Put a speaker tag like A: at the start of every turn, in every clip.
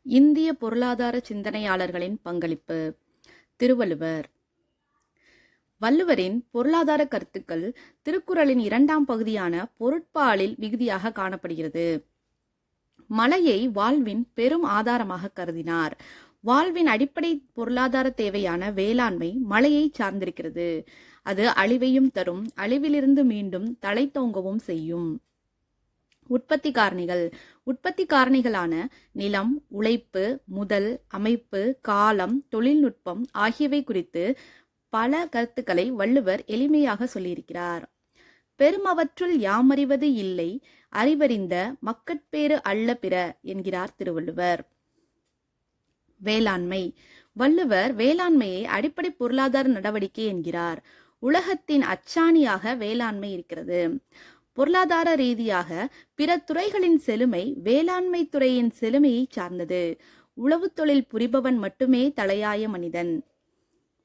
A: இந்திய பொருளாதார சிந்தனையாளர்களின் பங்களிப்பு. திருவள்ளுவர். வள்ளுவரின் பொருளாதார கருத்துக்கள் திருக்குறளின் 2ஆம் பகுதியான பொருட்பாலில் மிகுதியாக காணப்படுகிறது. மழையை வாழ்வின் பெரும் ஆதாரமாக கருதினார். வாழ்வின் அடிப்படை பொருளாதார தேவையான வேளாண்மை மழையை சார்ந்திருக்கிறது. அது அழிவையும் தரும், அழிவிலிருந்து மீண்டும் தழைத்தோங்கவும் செய்யும். உற்பத்தி காரணிகள். உற்பத்தி காரணிகளான நிலம், உழைப்பு, முதல், அமைப்பு, காலம், தொழில்நுட்பம் ஆகியவை குறித்து பல கருத்துக்களை வள்ளுவர் எளிமையாக சொல்லியிருக்கிறார். பெருமவற்றுள் யாமறிவது இல்லை, அறிவறிந்த மக்கட்பேறு அல்ல பிற என்கிறார் திருவள்ளுவர். வேளாண்மை. வள்ளுவர் வேளாண்மையை அடிப்படை பொருளாதார நடவடிக்கை என்கிறார். உலகத்தின் அச்சாணியாக வேளாண்மை இருக்கிறது. பொருளாதார ரீதியாக பிற துறைகளின் செழுமை வேளாண்மை துறையின் செழுமையை சார்ந்தது. உழவு தொழில் புரிபவன் மட்டுமே தலையாய மனிதன்.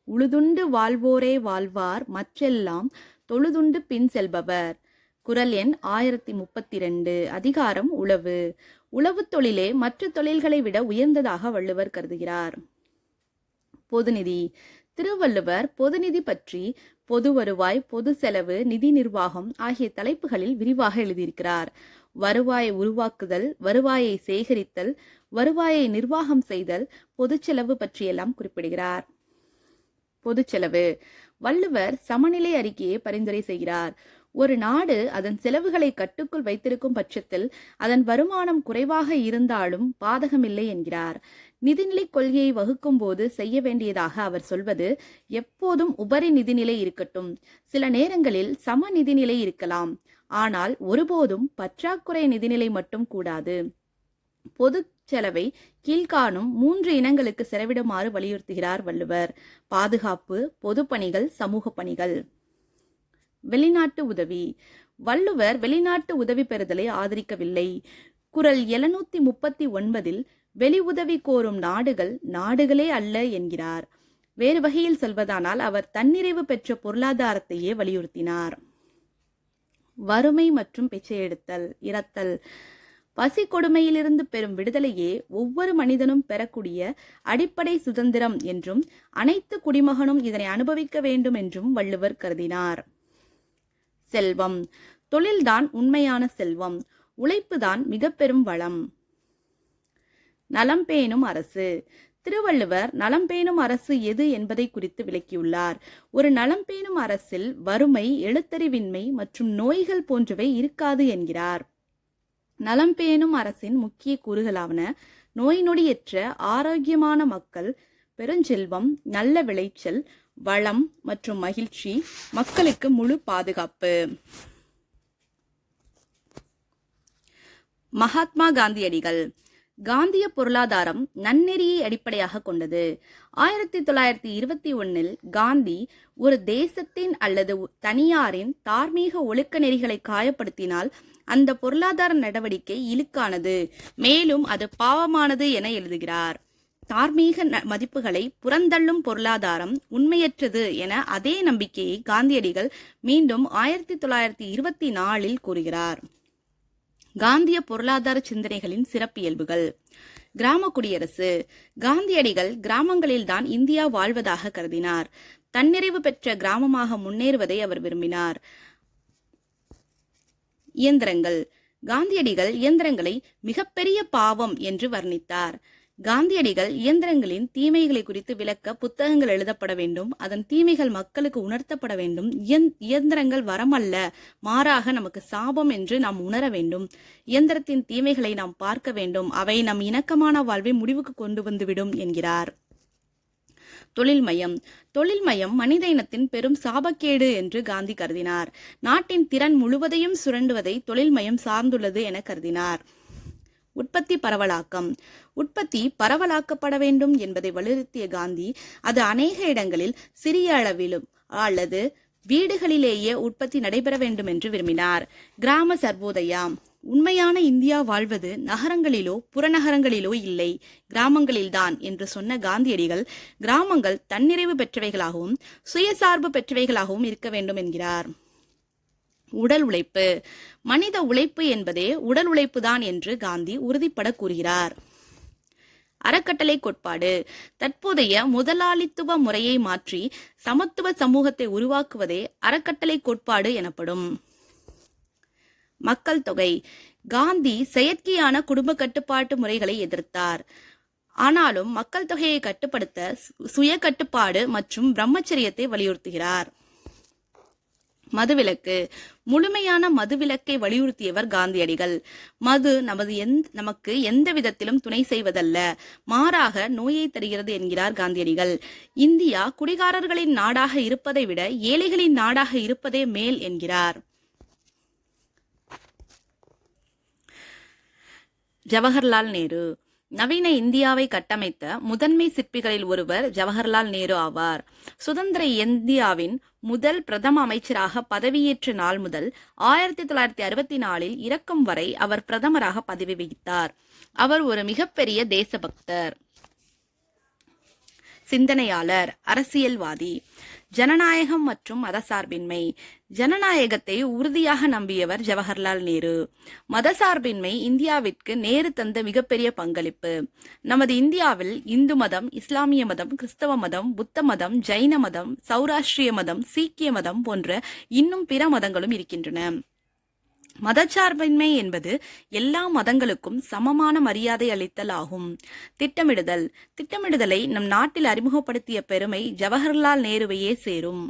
A: உழுதுண்டு வாழ்வோரே வாழ்வார், மற்றெல்லாம் தொழுதுண்டு பின் செல்பவர். குறள் எண் 1032. அதிகாரம் உழவு. உழவு தொழிலே மற்ற தொழில்களை விட உயர்ந்ததாக வள்ளுவர் கருதுகிறார். பொதுநிதி. திருவள்ளுவர் பொதுநிதி பற்றி பொது வருவாய், பொது செலவு, நிதி நிர்வாகம் ஆகிய தலைப்புகளில் விரிவாக எழுதியிருக்கிறார். வருவாயை உருவாக்குதல், வருவாயை சேகரித்தல், வருவாயை நிர்வாகம் செய்தல், பொது செலவு பற்றியெல்லாம் குறிப்பிடுகிறார். பொது செலவு. வள்ளுவர் சமநிலை அறிக்கையை பரிந்துரை செய்கிறார். ஒரு நாடு அதன் செலவுகளை கட்டுக்குள் வைத்திருக்கும் பட்சத்தில் அதன் வருமானம் குறைவாக இருந்தாலும் பாதகமில்லை என்கிறார். நிதிநிலை கொள்கையை வகுக்கும் போது செய்ய வேண்டியதாக அவர் சொல்வது, எப்போதும் உபரி நிதிநிலை இருக்கட்டும். சில நேரங்களில் சம நிதிநிலை இருக்கலாம், ஆனால் ஒருபோதும் பற்றாக்குறை நிதிநிலை மட்டும் கூடாது. பொது செலவை கீழ்காணும் 3 இனங்களுக்கு செலவிடுமாறு வலியுறுத்துகிறார் வள்ளுவர். பாதுகாப்பு, பொது பணிகள், சமூக பணிகள். வெளிநாட்டு உதவி. வள்ளுவர் வெளிநாட்டு உதவி பெறுதலை ஆதரிக்கவில்லை. குறள் 739 வெளி உதவி கோரும் நாடுகள் நாடுகளே அல்ல என்கிறார். வேறு வகையில் சொல்வதானால் அவர் தன்னிறைவு பெற்ற பொருளாதாரத்தையே வலியுறுத்தினார். வறுமை மற்றும் பிச்சை எடுத்தல், இரத்தல். பசி கொடுமையிலிருந்து பெறும் விடுதலையே ஒவ்வொரு மனிதனும் பெறக்கூடிய அடிப்படை சுதந்திரம் என்றும் அனைத்து குடிமகனும் இதனை அனுபவிக்க வேண்டும் என்றும் வள்ளுவர் கருதினார். செல்வம். தொழில்தான் உண்மையான செல்வம், உழைப்புதான் மிக பெரும் வளம். நலம் பேணும் அரசு. திருவள்ளுவர் நலம் பேணும் அரசு எது என்பதை குறித்து விளக்கியுள்ளார். ஒரு நலம் பேணும் அரசில் வறுமை, எழுத்தறிவின்மை மற்றும் நோய்கள் போன்றவை இருக்காது என்கிறார். நலம் பேணும் அரசின் முக்கிய கூறுகளாவன நோய் நொடியற்ற ஆரோக்கியமான மக்கள், பெருஞ்செல்வம், நல்ல விளைச்சல், வளம் மற்றும் மகிழ்ச்சி, மக்களுக்கு முழு பாதுகாப்பு. மகாத்மா காந்தியடிகள். காந்திய பொருளாதாரம் நன்னெறியை அடிப்படையாக கொண்டது. 1921 காந்தி ஒரு தேசத்தின் அல்லது தனியாரின் தார்மீக ஒழுக்க நெறிகளை காயப்படுத்தினால் அந்த பொருளாதார நடவடிக்கை இழுக்கானது, மேலும் அது பாவமானது என எழுதுகிறார். தார்மீக மதிப்புகளை புறந்தள்ளும் பொருளாதாரம் உண்மையற்றது என அதே நம்பிக்கையை காந்தியடிகள் மீண்டும் 1924 கூறுகிறார். காந்திய பொருளாதார சிந்தனைகளின் சிறப்பியல்புகள். கிராம குடியரசு. காந்தியடிகள் கிராமங்களில்தான் இந்தியா வாழ்வதாக கருதினார். தன்னிறைவு பெற்ற கிராமமாக முன்னேறுவதை அவர் விரும்பினார். இயந்திரங்கள். காந்தியடிகள் இயந்திரங்களை மிகப்பெரிய பாவம் என்று வர்ணித்தார். காந்தியடிகள் இயந்திரங்களின் தீமைகளை குறித்து விளக்க புத்தகங்கள் எழுதப்பட வேண்டும், அதன் தீமைகள் மக்களுக்கு உணர்த்தப்பட வேண்டும். இயந்திரங்கள் வரமல்ல, மாறாக நமக்கு சாபம் என்று நாம் உணர வேண்டும். இயந்திரத்தின் தீமைகளை நாம் பார்க்க வேண்டும், அவை நம் இணக்கமான வாழ்வை முடிவுக்கு கொண்டு வந்துவிடும் என்கிறார். தொழில்மயம். தொழில்மயம் மனித இனத்தின் பெரும் சாபக்கேடு என்று காந்தி கருதினார். நாட்டின் திறன் முழுவதையும் சுரண்டுவதை தொழில்மயம் சார்ந்துள்ளது என கருதினார். உற்பத்தி பரவலாக்கம். உற்பத்தி பரவலாக்கப்பட வேண்டும் என்பதை வலியுறுத்திய காந்தி அது அநேக இடங்களில் சிறிய அளவிலும் அல்லது வீடுகளிலேயே உற்பத்தி நடைபெற வேண்டும் என்று விரும்பினார். கிராம சர்வோதயா. உண்மையான இந்தியா வாழ்வது நகரங்களிலோ புறநகரங்களிலோ இல்லை, கிராமங்களில்தான் என்று சொன்ன காந்தியடிகள் கிராமங்கள் தன்னிறைவு பெற்றவைகளாகவும் சுயசார்பு பெற்றவைகளாகவும் இருக்க வேண்டும் என்கிறார். உடல் உழைப்பு. மனித உழைப்பு என்பதே உடல் உழைப்புதான் என்று காந்தி உறுதிப்பட கூறுகிறார். அறக்கட்டளை கோட்பாடு தற்போதைய முதலாளித்துவ முறையை மாற்றி சமத்துவ சமூகத்தை உருவாக்குவதே அறக்கட்டளை கோட்பாடு எனப்படும். மக்கள் தொகை காந்தி செயற்கையான குடும்ப கட்டுப்பாட்டு முறைகளை எதிர்த்தார். ஆனாலும் மக்கள் தொகையை கட்டுப்படுத்த சுய கட்டுப்பாடு மற்றும் பிரம்மச்சரியத்தை வலியுறுத்துகிறார். மதுவிலக்கு முழுமையான மதுவிலக்கை வலியுறுத்தியவர் காந்தியடிகள். மது நமக்கு எந்த விதத்திலும் துணை செய்வதல்ல, மாறாக நோயை தருகிறது என்கிறார் காந்தியடிகள். இந்தியா குடிகாரர்களின் நாடாக இருப்பதை விட ஏழைகளின் நாடாக இருப்பதே மேல் என்கிறார். ஜவஹர்லால் நேரு நவீன இந்தியாவை கட்டமைத்த முதன்மை சிற்பிகளில் ஒருவர் ஜவஹர்லால் நேரு ஆவார். சுதந்திர இந்தியாவின் முதல் பிரதம அமைச்சராக பதவியேற்ற நாள் முதல் 1964 இறக்கும் வரை அவர் பிரதமராக பதவி வகித்தார். அவர் ஒரு மிகப்பெரிய தேசபக்தர், சிந்தனையாளர், அரசியல்வாதி. ஜனநாயகம் மற்றும் மதசார்பின்மை ஜனநாயகத்தை உறுதியாக நம்பியவர் ஜவஹர்லால் நேரு. மதசார்பின்மை இந்தியாவிற்கு நேரு தந்த மிகப்பெரிய பங்களிப்பு. நமது இந்தியாவில் இந்து மதம், இஸ்லாமிய மதம், கிறிஸ்தவ மதம், புத்த மதம், ஜைன மதம், சௌராஷ்டிரிய மதம், சீக்கிய மதம் போன்ற இன்னும் பிற மதங்களும் இருக்கின்றன. மதச்சார்பின்மை என்பது எல்லா மதங்களுக்கும் சமமான மரியாதை அளித்தல் ஆகும். திட்டமிடுதலை நம் நாட்டில் அறிமுகப்படுத்திய பெருமை ஜவஹர்லால் நேருவையே சேரும்.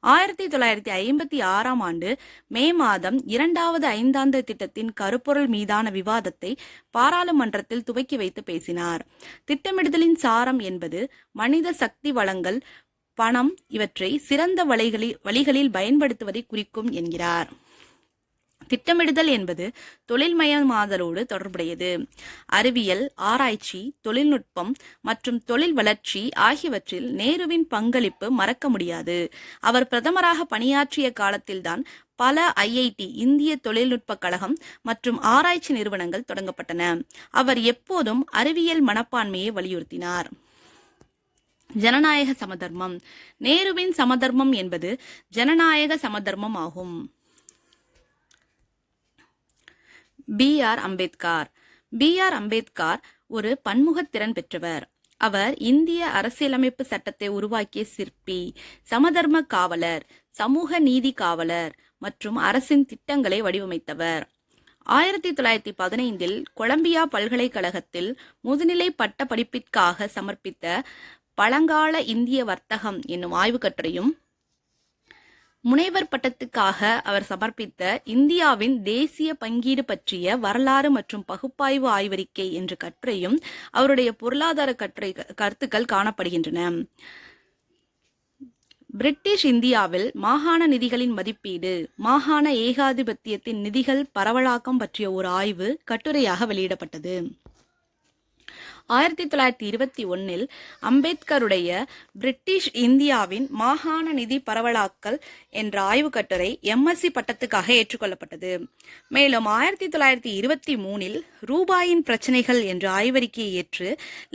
A: 1956 மே மாதம் 2வது ஐந்தாண்டு திட்டத்தின் கருப்பொருள் மீதான விவாதத்தை பாராளுமன்றத்தில் துவக்கி வைத்து பேசினார். திட்டமிடுதலின் சாரம் என்பது மனித சக்தி வளங்கள், பணம் இவற்றை சிறந்த வழிகளில் பயன்படுத்துவதை குறிக்கும் என்கிறார். திட்டமிடுதல் என்பது தொழில்மயமாதலோடு தொடர்புடையது. அறிவியல், ஆராய்ச்சி, தொழில்நுட்பம் மற்றும் தொழில் வளர்ச்சி ஆகியவற்றில் நேருவின் பங்களிப்பு மறக்க முடியாது. அவர் பிரதமராக பணியாற்றிய காலத்தில்தான் பல IIT, இந்திய தொழில்நுட்ப கழகம் மற்றும் ஆராய்ச்சி நிறுவனங்கள் தொடங்கப்பட்டன. அவர் எப்போதும் அறிவியல் மனப்பான்மையை வலியுறுத்தினார். ஜனநாயக சமதர்மம் நேருவின் சமதர்மம் என்பது ஜனநாயக சமதர்மம் ஆகும். B.R. அம்பேத்கர் ஒரு பன்முகத்திறன் பெற்றவர். அவர் இந்திய அரசியலமைப்பு சட்டத்தை உருவாக்கிய சிற்பி, சமதர்ம காவலர், சமூக நீதி காவலர் மற்றும் அரசின் திட்டங்களை வடிவமைத்தவர். 1915 கொலம்பியா பல்கலைக்கழகத்தில் முதுநிலை பட்ட படிப்பிற்காக சமர்ப்பித்த பழங்கால இந்திய வர்த்தகம் என்னும் ஆய்வுக்கட்டுரையும், முனைவர் பட்டத்துக்காக அவர் சமர்ப்பித்த இந்தியாவின் தேசிய பங்கீடு பற்றிய வரலாறு மற்றும் பகுப்பாய்வு ஆய்வறிக்கை என்ற கட்டுரையும் அவருடைய பொருளாதார கருத்துக்கள் காணப்படுகின்றன. பிரிட்டிஷ் இந்தியாவில் மாகாண நிதிகளின் மதிப்பீடு, மாகாண ஏகாதிபத்தியத்தின் நிதிகள் பரவலாக்கம் பற்றிய ஒரு ஆய்வு கட்டுரையாக வெளியிடப்பட்டது. 1921 அம்பேத்கருடைய பிரிட்டிஷ் இந்தியாவின் மாகாண நிதி பரவலாக்கல் என்ற ஆய்வுக்கட்டுரை MSc பட்டத்துக்காக ஏற்றுக்கொள்ளப்பட்டது. மேலும் 1923 ரூபாயின் பிரச்சனைகள் என்ற ஆய்வறிக்கையை ஏற்று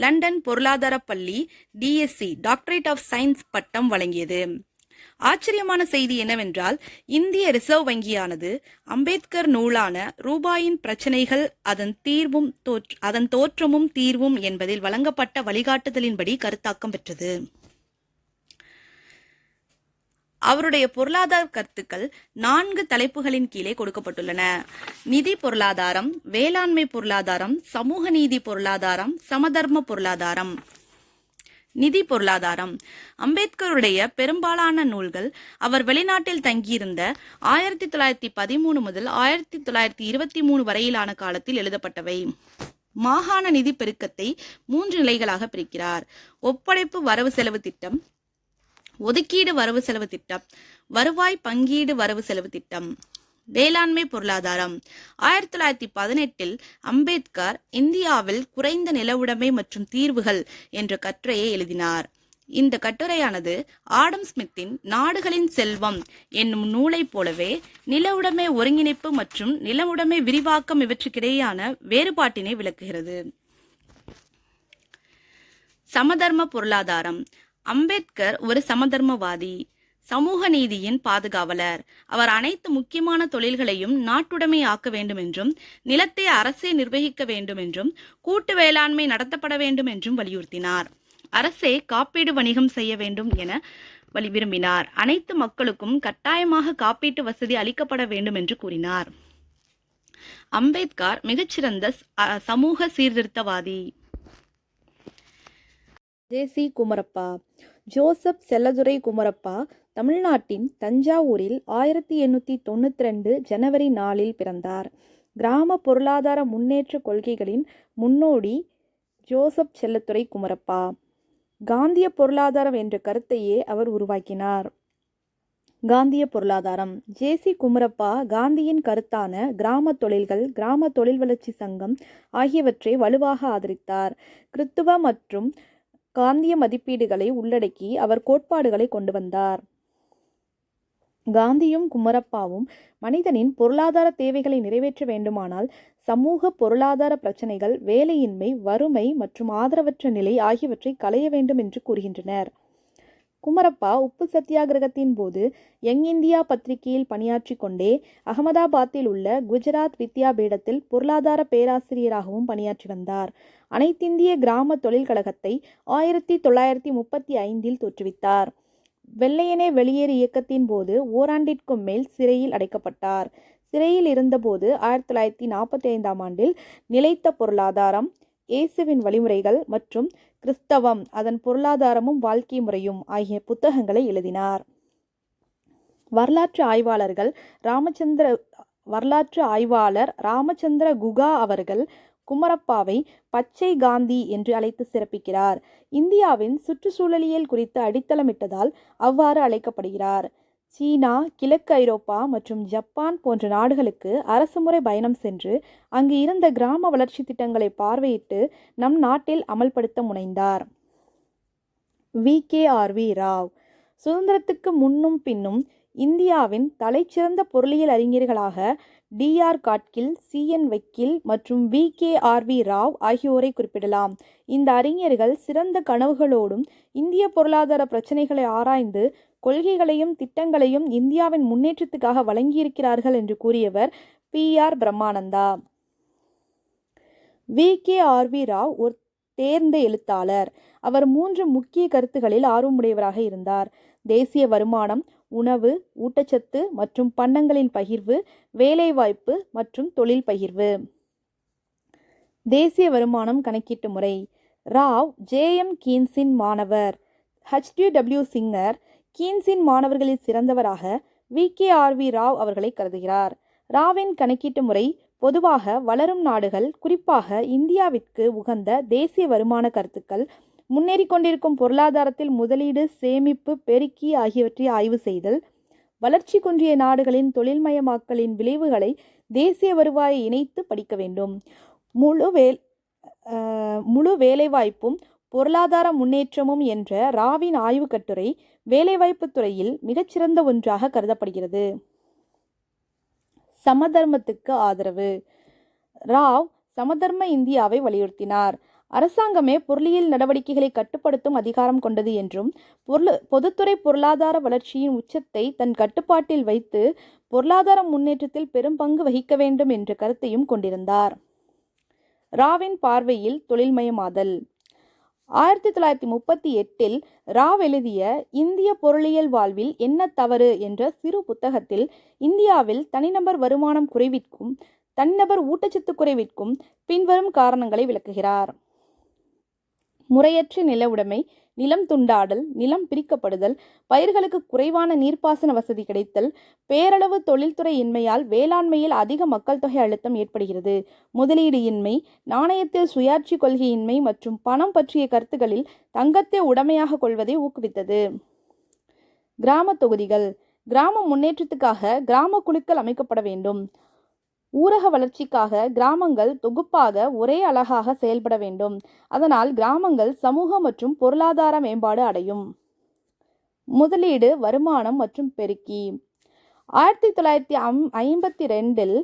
A: லண்டன் பொருளாதார பள்ளி DSc டாக்டரேட் ஆஃப் சயின்ஸ் பட்டம் வழங்கியது. ஆச்சரியமான செய்தி என்னவென்றால், இந்திய ரிசர்வ் வங்கியானது அம்பேத்கர் நூலான ரூபாயின் பிரச்சனைகள் அதன் தோற்றமும் தீர்வும் என்பதில் வழங்கப்பட்ட வழிகாட்டுதலின்படி கருத்தாக்கம் பெற்றது. அவருடைய பொருளாதார கருத்துக்கள் 4 தலைப்புகளின் கீழே கொடுக்கப்பட்டுள்ளன. நிதி பொருளாதாரம், வேளாண்மை பொருளாதாரம், சமூக நீதி பொருளாதாரம், சமதர்ம பொருளாதாரம். நிதி பொருளாதாரம் அம்பேத்கருடைய பெரும்பாலான நூல்கள் அவர் வெளிநாட்டில் தங்கியிருந்த 1913 முதல் 1923 வரையிலான காலத்தில் எழுதப்பட்டவை. மாகாண நிதி பெருக்கத்தை 3 நிலைகளாக பிரிக்கிறார். ஒப்படைப்பு வரவு செலவு திட்டம், ஒதுக்கீடு வரவு செலவு திட்டம், வருவாய் பங்கீடு வரவு செலவு திட்டம். வேளாண்மை பொருளாதாரம் 1918 அம்பேத்கர் இந்தியாவில் குறைந்த நிலவுடைமை மற்றும் தீர்வுகள் என்ற கட்டுரையை எழுதினார். இந்த கட்டுரையானது ஆடம் ஸ்மித்தின் நாடுகளின் செல்வம் என்னும் நூலைப் போலவே நிலவுடைமை ஒருங்கிணைப்பு மற்றும் நிலவுடைமை விரிவாக்கம் இவற்றுக்கிடையேயான வேறுபாட்டினை விளக்குகிறது. சமதர்ம பொருளாதாரம் அம்பேத்கர் ஒரு சமதர்மவாதி. சமூக நீதியின் பாதுகாவலர். அவர் அனைத்து முக்கியமான தொழில்களையும் நாட்டுடைமை ஆக்க வேண்டும் என்றும், நிலத்தை அரசே நிர்வகிக்க வேண்டும் என்றும், கூட்டு வேளாண்மை நடத்தப்பட வேண்டும் என்றும் வலியுறுத்தினார். அரசே காப்பீடு வணிகம் செய்ய வேண்டும் என விரும்பினார். அனைத்து மக்களுக்கும் கட்டாயமாக காப்பீட்டு வசதி அளிக்கப்பட வேண்டும் என்று கூறினார். அம்பேத்கர் மிகச்சிறந்த சமூக சீர்திருத்தவாதி. ஜே.சி. குமரப்பா. ஜோசப் செல்லதுரை குமரப்பா தமிழ்நாட்டின் தஞ்சாவூரில் 1892 ஜனவரி 4 பிறந்தார். கிராம பொருளாதார முன்னேற்ற கொள்கைகளின் முன்னோடி ஜோசப் செல்லதுரை குமரப்பா. காந்திய பொருளாதாரம் என்ற கருத்தையே அவர் உருவாக்கினார். காந்திய பொருளாதாரம். ஜே.சி. குமரப்பா காந்தியின் கருத்தான கிராம தொழில்கள், கிராம தொழில் வளர்ச்சி சங்கம் ஆகியவற்றை வலுவாக ஆதரித்தார். கிறித்துவ மற்றும் காந்திய மதிப்பீடுகளை உள்ளடக்கி அவர் கோட்பாடுகளை கொண்டு வந்தார். காந்தியும் குமரப்பாவும் மனிதனின் பொருளாதார தேவைகளை நிறைவேற்ற வேண்டுமானால் சமூக பொருளாதார பிரச்சனைகள், வேலையின்மை, வறுமை மற்றும் ஆதரவற்ற நிலை ஆகியவற்றை களைய வேண்டும் என்று கூறுகின்றனர். குமரப்பா உப்பு சத்தியாகிரகத்தின் போது யங் இந்தியா பத்திரிகையில் பணியாற்றி கொண்டே அகமதாபாத்தில் உள்ள குஜராத் வித்யா பீடத்தில் பொருளாதார பேராசிரியராகவும் பணியாற்றி வந்தார். அனைத்திந்திய கிராம தொழில் கழகத்தை 1935 தோற்றுவித்தார். வெள்ளையனே வெளியேறு இயக்கத்தின் போது ஓராண்டிற்கும் மேல் சிறையில் அடைக்கப்பட்டார். சிறையில் இருந்தபோது 1945 நிலைத்த பொருளாதாரம், இயேசுவின் வழிமுறைகள் மற்றும் கிறிஸ்தவம், அதன் பொருளாதாரமும் வாழ்க்கை முறையும் ஆகிய புத்தகங்களை எழுதினார். வரலாற்று ஆய்வாளர் ராமச்சந்திர குகா அவர்கள் குமரப்பாவை பச்சை காந்தி என்று அழைத்து சிறப்பிக்கிறார். இந்தியாவின் சுற்றுச்சூழலியல் குறித்து அடித்தளமிட்டதால் அவ்வாறு அழைக்கப்படுகிறார். சீனா, கிழக்கு ஐரோப்பா மற்றும் ஜப்பான் போன்ற நாடுகளுக்கு அரசுமுறை பயணம் சென்று அங்கு இருந்த கிராம வளர்ச்சி திட்டங்களை பார்வையிட்டு நம் நாட்டில் அமல்படுத்த முனைந்தார். வி.கே.ஆர்.வி. ராவ். சுதந்திரத்துக்கு முன்னும் பின்னும் இந்தியாவின் தலைச்சிறந்த பொருளியல் அறிஞர்களாக டி.ஆர். காட்கில், சி.என். வக்கீல் மற்றும் வி.கே.ஆர்.வி. ராவ் ஆகியோரை குறிப்பிடலாம். இந்த அறிஞர்கள் சிறந்த கனவுகளோடும் இந்திய பொருளாதார பிரச்சனைகளை ஆராய்ந்து கொள்கைகளையும் திட்டங்களையும் இந்தியாவின் முன்னேற்றத்துக்காக வழங்கியிருக்கிறார்கள் என்று கூறியவர் பி.ஆர். பிரம்மானந்தா. வி.கே.ஆர்.வி. ராவ் ஒரு தேர்ந்த எழுத்தாளர். அவர் 3 முக்கிய கருத்துகளில் ஆர்வமுடையவராக இருந்தார். தேசிய வருமானம், உணவு, ஊட்டச்சத்து மற்றும் பண்டங்களின் பகிர்வு, வேலைவாய்ப்பு மற்றும் தொழில் பகிர்வு. தேசிய வருமானம் கணக்கீட்டு முறை. ராவ் ஜே.எம். கீன்ஸின் மாணவர். H.W. சிங்கர் கீன்ஸின் மாணவர்களில் சிறந்தவராக வி.கே.ஆர்.வி. ராவ் அவர்களை கருதுகிறார். ராவின் கணக்கீட்டு முறை பொதுவாக வளரும் நாடுகள், குறிப்பாக இந்தியாவிற்கு உகந்த தேசிய வருமான கருத்துக்கள், முன்னேறிக் கொண்டிருக்கும் பொருளாதாரத்தில் முதலீடு, சேமிப்பு, பெருக்கி ஆகியவற்றை ஆய்வு செய்தல், வளர்ச்சி குன்றிய நாடுகளின் தொழில்மயமாக்கலின் விளைவுகளை தேசிய வருவாயை இணைத்து படிக்க வேண்டும். முழு வேலைவாய்ப்பும் பொருளாதார முன்னேற்றமும் என்ற ராவின் ஆய்வு கட்டுரை வேலைவாய்ப்பு துறையில் மிகச்சிறந்த ஒன்றாக கருதப்படுகிறது. சமதர்மத்துக்கு ஆதரவு. ராவ் சமதர்ம இந்தியாவை வலியுறுத்தினார். அரசாங்கமே பொருளியல் நடவடிக்கைகளை கட்டுப்படுத்தும் அதிகாரம் கொண்டது என்றும், பொதுத்துறை பொருளாதார வளர்ச்சியின் உச்சத்தை தன் கட்டுப்பாட்டில் வைத்து பொருளாதார முன்னேற்றத்தில் பெரும் பங்கு வகிக்க வேண்டும் என்ற கருத்தையும் கொண்டிருந்தார். ராவின் பார்வையில் தொழில்மயமாதல். 1938 ராவ் எழுதிய இந்திய பொருளியல் வாழ்வில் என்ன தவறு என்ற சிறு புத்தகத்தில் இந்தியாவில் தனிநபர் வருமானம் குறைவிற்கும் தனிநபர் ஊட்டச்சத்து குறைவிற்கும் பின்வரும் காரணங்களை விளக்குகிறார். முறையற்ற நில உடைமை, நிலம் துண்டாடல், நிலம் பிரிக்கப்படுதல், பயிர்களுக்கு குறைவான நீர்ப்பாசன வசதி கிடைத்தல், பேரளவு தொழில்துறை இன்மையால் வேளாண்மையில் அதிக மக்கள் தொகை அழுத்தம் ஏற்படுகிறது, முதலீடு இன்மை, நாணயத்தில் சுயாட்சி கொள்கையின்மை மற்றும் பணம் பற்றிய கருத்துக்களில் தங்கத்தை உடைமையாக கொள்வதை ஊக்குவித்தது. கிராம தொகுதிகள். கிராம முன்னேற்றத்துக்காக கிராம குழுக்கள் அமைக்கப்பட வேண்டும். ஊரக வளர்ச்சிக்காக கிராமங்கள் தொகுப்பாக ஒரே அலகாக செயல்பட வேண்டும். அதனால் கிராமங்கள் சமூக மற்றும் பொருளாதார மேம்பாடு அடையும். முதலீடு, வருமானம் மற்றும் பெருக்கி. 1952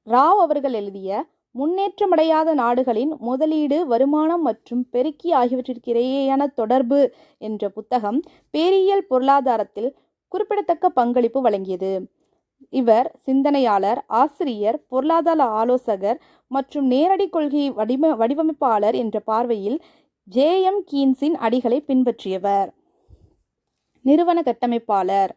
A: ராவ் அவர்கள் எழுதிய முன்னேற்றமடையாத நாடுகளின் முதலீடு, வருமானம் மற்றும் பெருக்கி ஆகியவற்றிற்கிடையேயான தொடர்பு என்ற புத்தகம் பேரியல் பொருளாதாரத்தில் குறிப்பிடத்தக்க பங்களிப்பு வழங்கியது. இவர் சிந்தனையாளர், ஆசிரியர், பொருளாதார ஆலோசகர் மற்றும் நேரடி கொள்கை வடிவமைப்பாளர் என்ற பார்வையில் ஜே.எம். கீன்ஸின் அடிகளை பின்பற்றியவர். நிறுவன கட்டமைப்பாளர்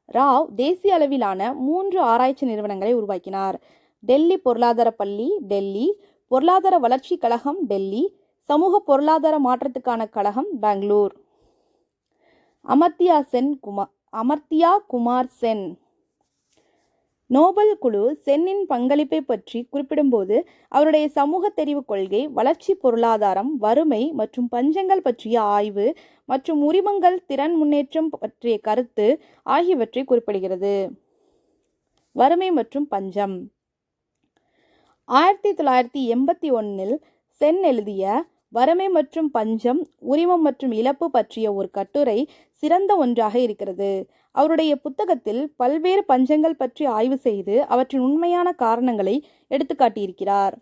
A: ராவ் தேசிய அளவிலான 3 ஆராய்ச்சி நிறுவனங்களை உருவாக்கினார். டெல்லி பொருளாதார பள்ளி, டெல்லி பொருளாதார வளர்ச்சி கழகம், டெல்லி சமூக பொருளாதார மாற்றத்துக்கான கழகம், பெங்களூர். அமர்த்தியா குமார் சென். நோபல் குழு சென்னின் பங்களிப்பை பற்றி குறிப்பிடும்போது அவருடைய சமூக தெரிவு கொள்கை, வளர்ச்சி, பொருளாதாரம், வறுமை மற்றும் பஞ்சங்கள் பற்றிய ஆய்வு மற்றும் உரிமங்கள், திறன் முன்னேற்றம் பற்றிய கருத்து ஆகியவற்றை குறிப்பிடுகிறது. வறுமை மற்றும் பஞ்சம். 1981 சென் எழுதிய வறுமை மற்றும் பஞ்சம், உரிமம் மற்றும் இழப்பு பற்றிய ஒரு கட்டுரை சிறந்த ஒன்றாக இருக்கிறது. அவருடைய புத்தகத்தில் பல்வேறு பஞ்சங்கள் பற்றி ஆய்வு செய்து அவற்றின் உண்மையான காரணங்களை எடுத்துக்காட்டியிருக்கிறார்.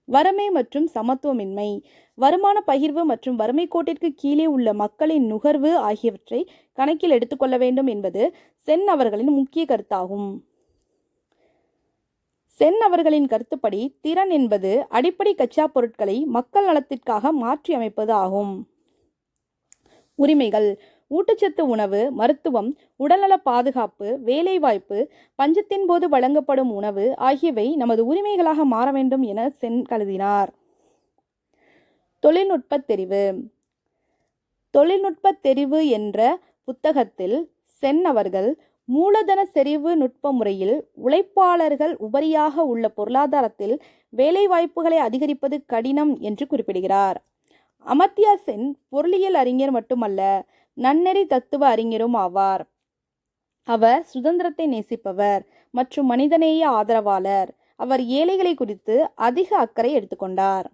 A: வறுமை மற்றும் சமத்துவமின்மை, வருமான பகிர்வு மற்றும் வறுமை கோட்டிற்கு கீழே உள்ள மக்களின் நுகர்வு ஆகியவற்றை கணக்கில் எடுத்துக்கொள்ள வேண்டும் என்பது சென் அவர்களின் முக்கிய கருத்தாகும். சென் அவர்களின் கருத்துப்படி திறன் என்பது அடிப்படை கச்சா பொருட்களை மக்கள் நலத்திற்காக மாற்றி அமைப்பது ஆகும். உரிமைகள், ஊட்டச்சத்து உணவு, மருத்துவம், உடல்நல பாதுகாப்பு, வேலைவாய்ப்பு, பஞ்சத்தின் போது வழங்கப்படும் உணவு ஆகியவை நமது உரிமைகளாக மாற வேண்டும் என சென் கருதினார். தொழில்நுட்ப தெரிவு. தொழில்நுட்ப தெரிவு என்ற புத்தகத்தில் சென் அவர்கள் மூலதன செறிவு நுட்ப முறையில் உழைப்பாளர்கள் உபரியாக உள்ள பொருளாதாரத்தில் வேலைவாய்ப்புகளை அதிகரிப்பது கடினம் என்று குறிப்பிடுகிறார். அமர்த்தியா சென் பொருளியல் அறிஞர் மட்டுமல்ல, நன்னெறி தத்துவ அறிஞரும் ஆவார். அவர் சுதந்திரத்தை நேசிப்பவர் மற்றும் மனிதநேய ஆதரவாளர். அவர் ஏழைகளை குறித்து அதிக அக்கறை எடுத்துக்கொண்டார்.